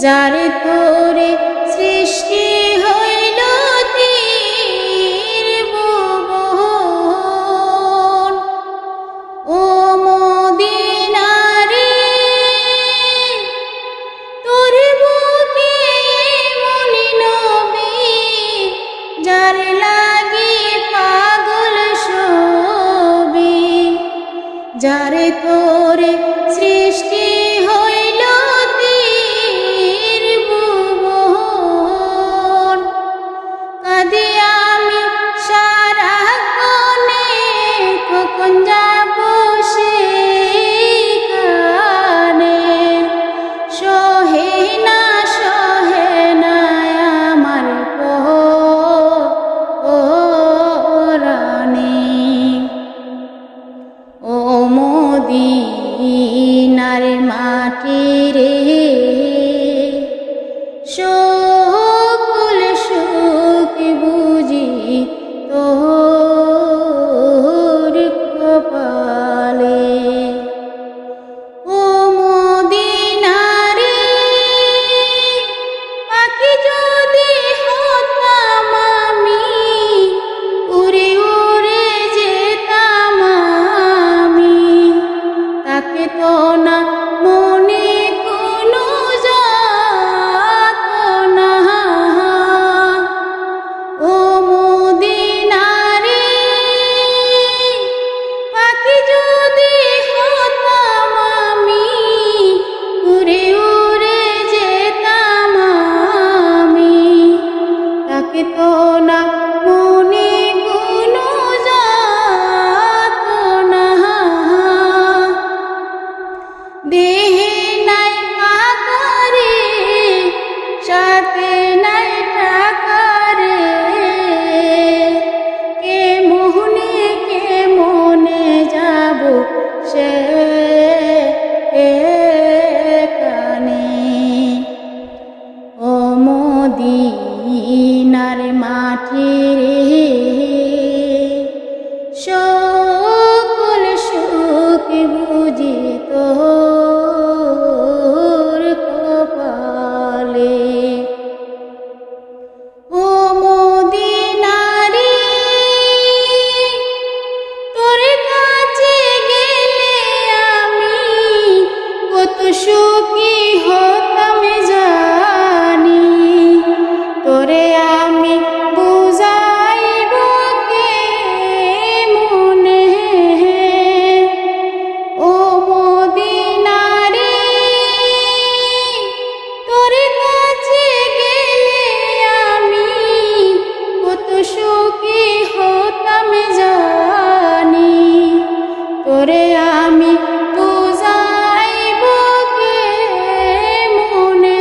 যার তোরে সৃষ্টি হইল ত্রিভুবন। ও মদিনারে তোর বুকে মনি নবী, যার লাগি পাগল সবি, যার তোরে সৃষ্টি হইল ত্রিভুবন। কাঁদি আমি সারাক্ষণে, কখন যাব সেখানে। সহে না আমার পরাণে। ও মদিনার মাটি রে, সকল সুখ বুঝি তোর কপালে। ও মদিনারে পাখি যদি হতাম আমি, উড়ে উড়ে যেতাম আমি, তাকে তো না মনে কোনো যাতনা। ও মদিনারে পাখি যদি হতাম আমি, উড়ে উড়ে যেতাম আমি, তাকে তো না মনে কোনো যাতনা। দেহে নাই আকারে, সাথে নাই টাকারে, কে মনে যাব সেখানে। ও মদিনার মাটি রে, সকল সুখ বুঝি তোর কপালে। ও মদিনারে তোর কাছে গেলে আমি কত সুখী হতাম জানি। তোরে আমি বুঝাইব কেমনে। ও মদিনারে তোর কাছে গেলে আমি কত সুখী হতাম জানি। তোরে আমি বুঝাইব কেমনে।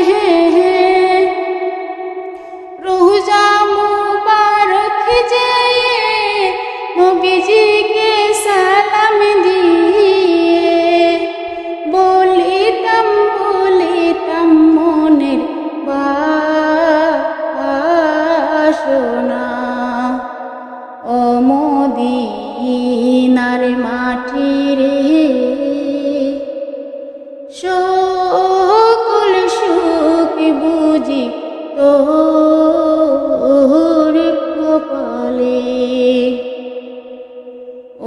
রোজা মুবারক যেয়ে নবীজিকে সালাম দিয়ে বলিতাম মনের বাসনা। ও মদিনার মাটি রে, সকল সুখ বুঝি তোর কপালে।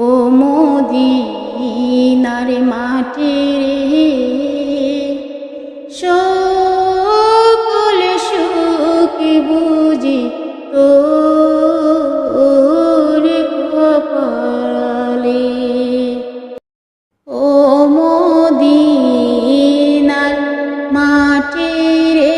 ও মদিনার মাটি রে, সকল সুখ বুঝি তোর কপালে। ও মদিনার মাটি রে,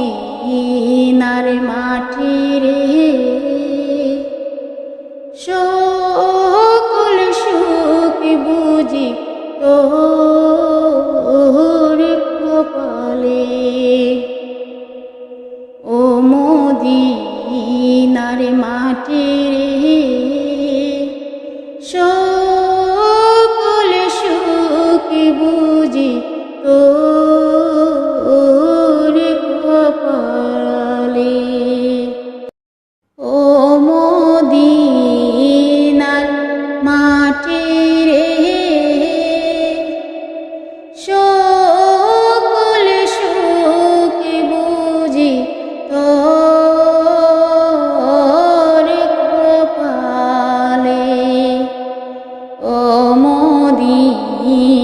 মদিনার মাটি রে সকল সুখ বুঝি তোর কপালে ও মদিনার মাটি রে সকল সুখ বুঝি তোর কপালে ও মদিনার মাটি রে সকল সুখ বুঝি তোর কপালে ও মদিনার